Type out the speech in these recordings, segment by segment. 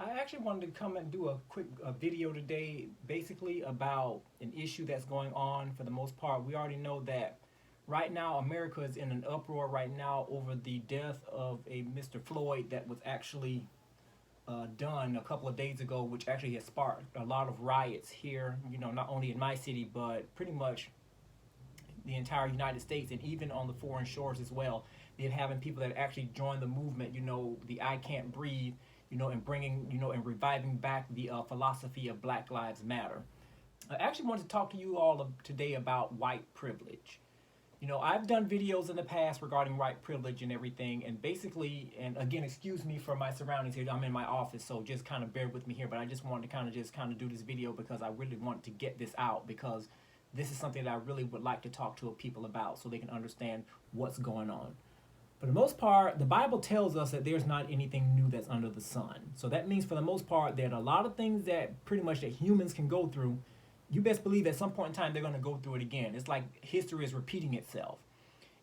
I actually wanted to come and do a quick video today, basically about an issue that's going on. For the most part, we already know that right now America is in an uproar right now over the death of a Mr. Floyd that was actually done a couple of days ago, which actually has sparked a lot of riots here. You know, not only in my city, but pretty much the entire United States and even on the foreign shores as well. They're having people that actually join the movement, you know, the I Can't Breathe, you know, and bringing, you know, and reviving back the philosophy of Black Lives Matter. I actually wanted to talk to you all today about white privilege. You know, I've done videos in the past regarding white privilege and everything, and basically, and again, excuse me for my surroundings here. I'm in my office, so just kind of bear with me here. But I just wanted to kind of do this video because I really want to get this out, because this is something that I really would like to talk to people about so they can understand what's going on. For the most part, the Bible tells us that there's not anything new that's under the sun. So that means for the most part that a lot of things that pretty much that humans can go through, you best believe at some point in time they're going to go through it again. It's like history is repeating itself.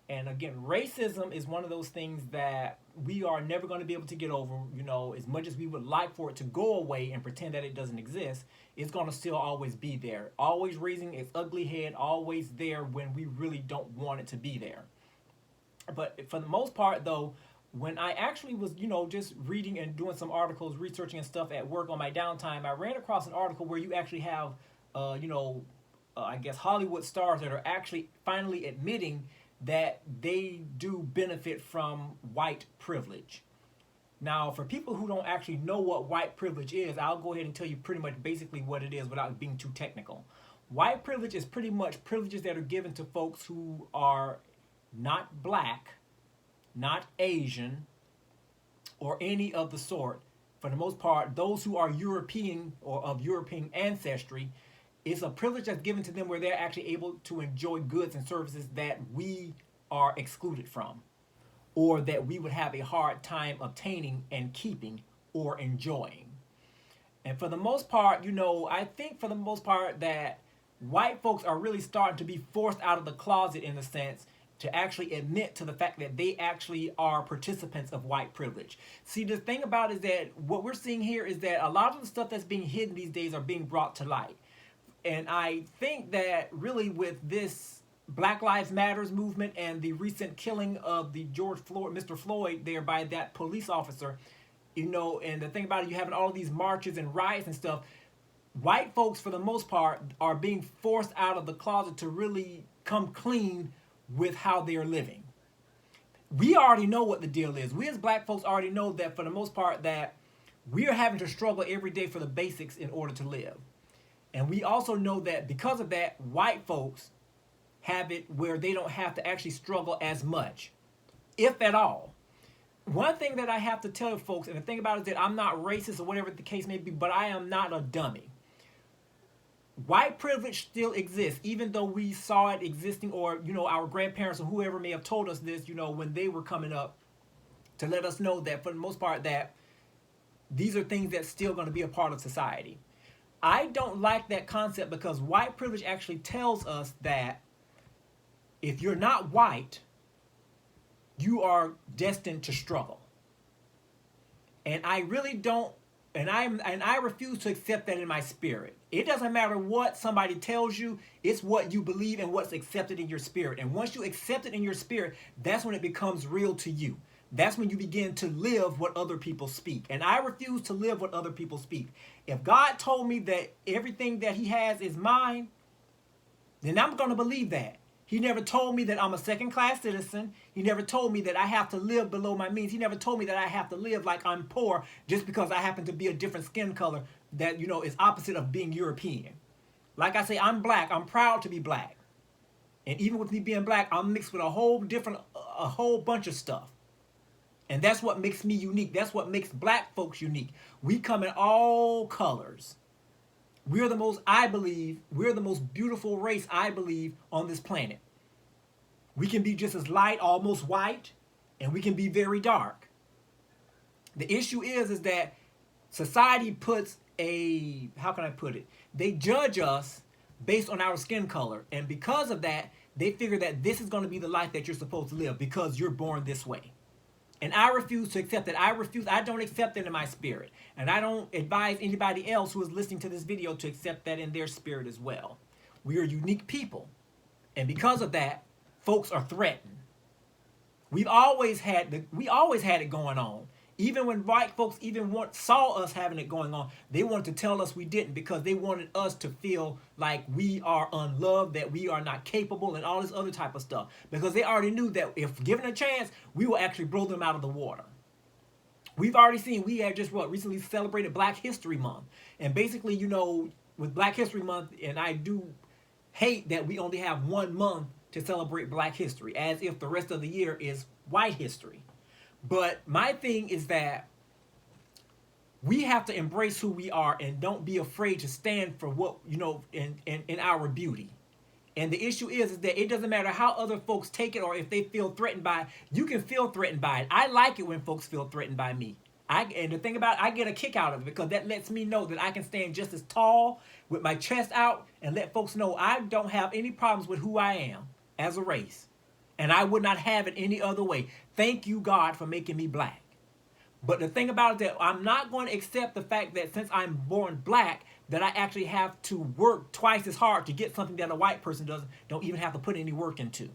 And again, racism is one of those things that we are never going to be able to get over. You know, as much as we would like for it to go away and pretend that it doesn't exist, it's going to still always be there. Always raising its ugly head, always there when we really don't want it to be there. But for the most part, though, when I actually was, you know, just reading and doing some articles, researching and stuff at work on my downtime, I ran across an article where you actually have, I guess Hollywood stars that are actually finally admitting that they do benefit from white privilege. Now, for people who don't actually know what white privilege is, I'll go ahead and tell you pretty much basically what it is without being too technical. White privilege is pretty much privileges that are given to folks who are not black, not Asian, or any of the sort. For the most part, those who are European or of European ancestry, it's a privilege that's given to them where they're actually able to enjoy goods and services that we are excluded from, or that we would have a hard time obtaining and keeping or enjoying. And for the most part, you know, I think for the most part that white folks are really starting to be forced out of the closet in a sense to actually admit to the fact that they actually are participants of white privilege. See, the thing about it is that what we're seeing here is that a lot of the stuff that's being hidden these days are being brought to light. And I think that really with this Black Lives Matters movement and the recent killing of the Mr. Floyd there by that police officer, you know, and the thing about it, you having all of these marches and riots and stuff, white folks for the most part are being forced out of the closet to really come clean with how they're living. We already know what the deal is. We as black folks already know that for the most part that we are having to struggle every day for the basics in order to live. And we also know that because of that, white folks have it where they don't have to actually struggle as much, if at all. One thing that I have to tell folks, and the thing about it is that I'm not racist or whatever the case may be, but I am not a dummy. White privilege still exists, even though we saw it existing, or, you know, our grandparents or whoever may have told us this, you know, when they were coming up, to let us know that for the most part that these are things that's still going to be a part of society. I don't like that concept because white privilege actually tells us that if you're not white, you are destined to struggle. And I really don't, and I refuse to accept that in my spirit. It doesn't matter what somebody tells you, it's what you believe and what's accepted in your spirit. And once you accept it in your spirit, that's when it becomes real to you. That's when you begin to live what other people speak. And I refuse to live what other people speak. If God told me that everything that he has is mine, then I'm going to believe that. He never told me that I'm a second-class citizen. He never told me that I have to live below my means. He never told me that I have to live like I'm poor just because I happen to be a different skin color that, you know, is opposite of being European. Like I say, I'm black. I'm proud to be black. And even with me being black, I'm mixed with a whole bunch of stuff. And that's what makes me unique. That's what makes black folks unique. We come in all colors. We're the most, I believe, we're the most beautiful race, I believe, on this planet. We can be just as light, almost white, and we can be very dark. The issue is that society puts how can I put it? They judge us based on our skin color. And because of that, they figure that this is going to be the life that you're supposed to live because you're born this way. And I refuse to accept it. I don't accept it in my spirit. And I don't advise anybody else who is listening to this video to accept that in their spirit as well. We are unique people. And because of that, folks are threatened. We always had it going on. Even when white folks saw us having it going on, they wanted to tell us we didn't, because they wanted us to feel like we are unloved, that we are not capable, and all this other type of stuff. Because they already knew that if given a chance, we will actually blow them out of the water. We've already seen, we had just recently celebrated Black History Month. And basically, with Black History Month, and I do hate that we only have 1 month to celebrate Black history, as if the rest of the year is white history. But my thing is that we have to embrace who we are and don't be afraid to stand for what, in our beauty. And the issue is that it doesn't matter how other folks take it or if they feel threatened by it. You can feel threatened by it. I like it when folks feel threatened by me. And the thing about it, I get a kick out of it, because that lets me know that I can stand just as tall with my chest out and let folks know I don't have any problems with who I am as a race. And I would not have it any other way. Thank you, God, for making me Black. But the thing about it is that I'm not going to accept the fact that since I'm born Black, that I actually have to work twice as hard to get something that a white person don't even have to put any work into.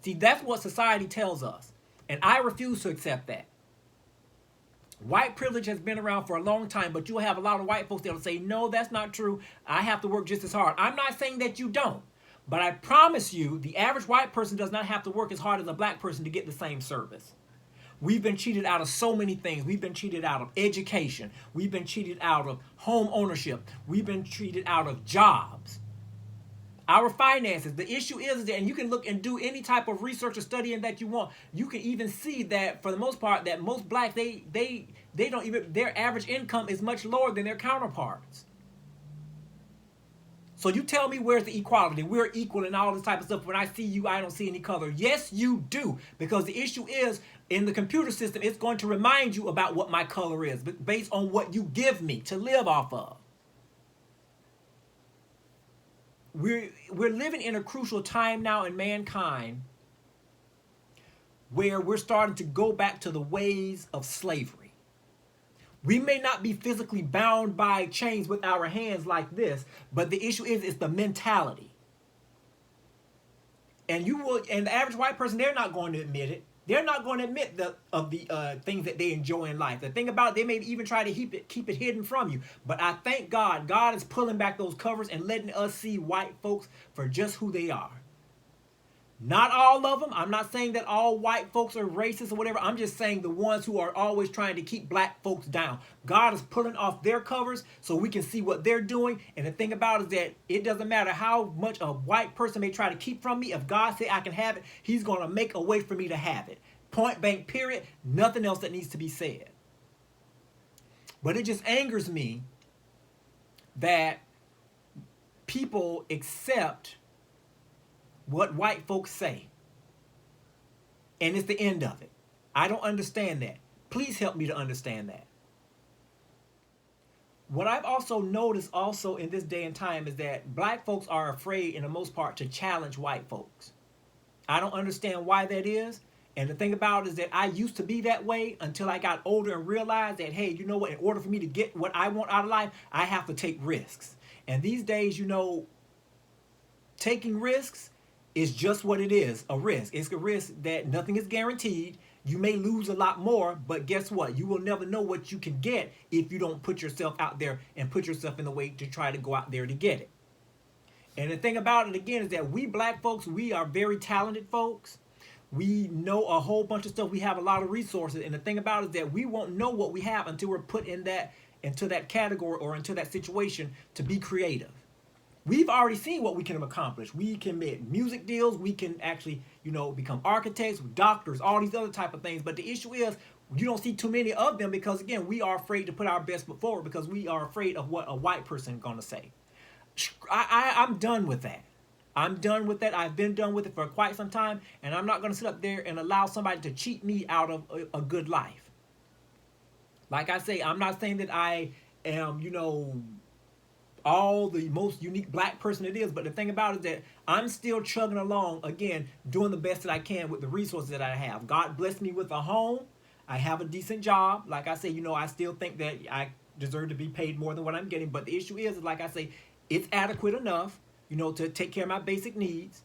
See, that's what society tells us. And I refuse to accept that. White privilege has been around for a long time, but you'll have a lot of white folks that will say, no, that's not true. I have to work just as hard. I'm not saying that you don't. But I promise you, the average white person does not have to work as hard as a Black person to get the same service. We've been cheated out of so many things. We've been cheated out of education. We've been cheated out of home ownership. We've been cheated out of jobs. Our finances. The issue is that, and you can look and do any type of research or studying that you want. You can even see that for the most part, that most Blacks, they don't even, their average income is much lower than their counterparts. So you tell me, where's the equality? We're equal and all this type of stuff. When I see you, I don't see any color. Yes, you do. Because the issue is, in the computer system, it's going to remind you about what my color is, based on what you give me to live off of. We're living in a crucial time now in mankind where we're starting to go back to the ways of slavery. We may not be physically bound by chains with our hands like this, but the issue is the mentality. And the average white person, they're not going to admit it. They're not going to admit the things that they enjoy in life. The thing about it, they may even try to keep it hidden from you. But I thank God, God is pulling back those covers and letting us see white folks for just who they are. Not all of them. I'm not saying that all white folks are racist or whatever. I'm just saying the ones who are always trying to keep Black folks down. God is pulling off their covers so we can see what they're doing. And the thing about it is that it doesn't matter how much a white person may try to keep from me. If God say I can have it, he's going to make a way for me to have it. Point blank, period. Nothing else that needs to be said. But it just angers me that people accept what white folks say. And it's the end of it. I don't understand that. Please help me to understand that. What I've also noticed also in this day and time is that Black folks are afraid, in the most part, to challenge white folks. I don't understand why that is. And the thing about it is that I used to be that way until I got older and realized that, hey, you know what? In order for me to get what I want out of life, I have to take risks. And these days, taking risks is just what it is, a risk. It's a risk that nothing is guaranteed. You may lose a lot more, but guess what? You will never know what you can get if you don't put yourself out there and put yourself in the way to try to go out there to get it. And the thing about it, again, is that we Black folks, we are very talented folks. We know a whole bunch of stuff. We have a lot of resources. And the thing about it is that we won't know what we have until we're put into that category or into that situation to be creative. We've already seen what we can accomplish. We can make music deals. We can actually, become architects, doctors, all these other type of things. But the issue is you don't see too many of them because, again, we are afraid to put our best foot forward because we are afraid of what a white person is going to say. I'm done with that. I'm done with that. I've been done with it for quite some time. And I'm not going to sit up there and allow somebody to cheat me out of a good life. Like I say, I'm not saying that I am, all the most unique Black person it is, but the thing about it is that I'm still chugging along, again, doing the best that I can with the resources that I have. God blessed me with a home. I have a decent job. Like I say, you know, I still think that I deserve to be paid more than what I'm getting. But the issue is like I say, it's adequate enough, you know, to take care of my basic needs.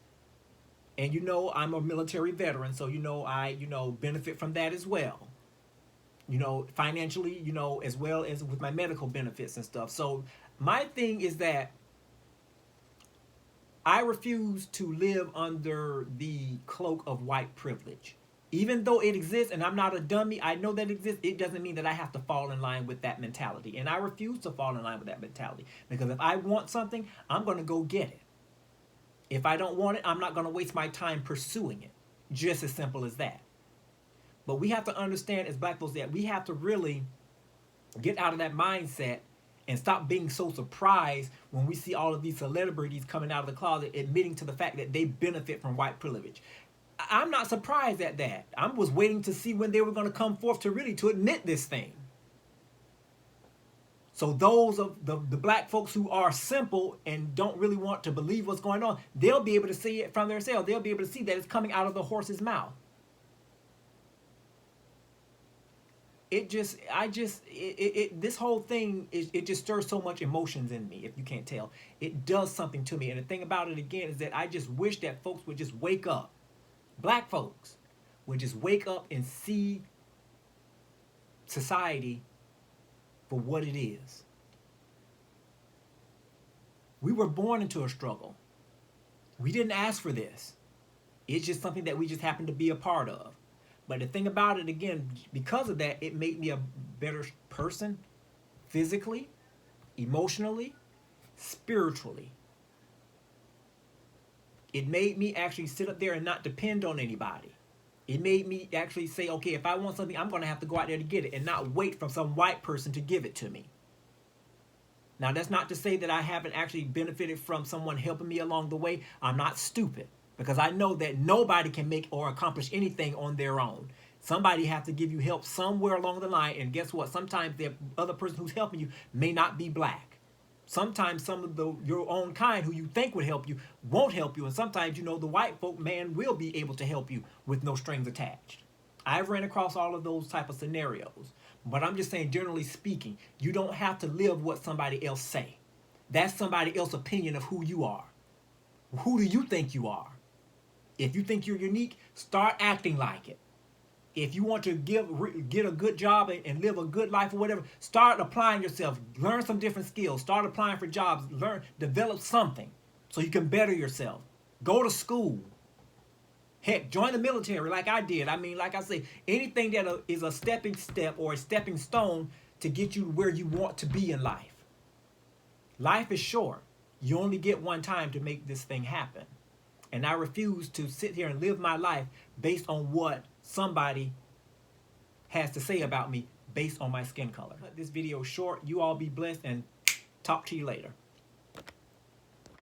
And you know, I'm a military veteran, so you know, I, you know, benefit from that as well. You know, financially, you know, as well as with my medical benefits and stuff. So my thing is that I refuse to live under the cloak of white privilege. Even though it exists and I'm not a dummy, I know that it exists, it doesn't mean that I have to fall in line with that mentality. And I refuse to fall in line with that mentality. Because if I want something, I'm going to go get it. If I don't want it, I'm not going to waste my time pursuing it. Just as simple as that. But we have to understand as black folks that we have to really get out of that mindset and stop being so surprised when we see all of these celebrities coming out of the closet admitting to the fact that they benefit from white privilege. I'm not surprised at that. I was waiting to see when they were going to come forth to admit this thing. So those of the black folks who are simple and don't really want to believe what's going on, they'll be able to see it from themselves. They'll be able to see that it's coming out of the horse's mouth. This whole thing, it just stirs so much emotions in me, if you can't tell. It does something to me. And the thing about it again is that I just wish that folks would just wake up. Black folks would just wake up and see society for what it is. We were born into a struggle. We didn't ask for this. It's just something that we just happen to be a part of. But the thing about it, again, because of that, it made me a better person physically, emotionally, spiritually. It made me actually sit up there and not depend on anybody. It made me actually say, okay, if I want something, I'm going to have to go out there to get it and not wait for some white person to give it to me. Now, that's not to say that I haven't actually benefited from someone helping me along the way. I'm not stupid. Because I know that nobody can make or accomplish anything on their own. Somebody has to give you help somewhere along the line. And guess what? Sometimes the other person who's helping you may not be black. Sometimes some of your own kind who you think would help you won't help you. And sometimes, you know, the white folk man will be able to help you with no strings attached. I've ran across all of those type of scenarios. But I'm just saying, generally speaking, you don't have to live what somebody else say. That's somebody else's opinion of who you are. Who do you think you are? If you think you're unique, start acting like it. If you want to get a good job and live a good life or whatever, start applying yourself. Learn some different skills. Start applying for jobs. Develop something so you can better yourself. Go to school. Heck, join the military like I did. I mean, like I say, anything that is a stepping step or a stepping stone to get you where you want to be in life. Life is short. You only get one time to make this thing happen. And I refuse to sit here and live my life based on what somebody has to say about me based on my skin color. Cut this video short. You all be blessed and talk to you later.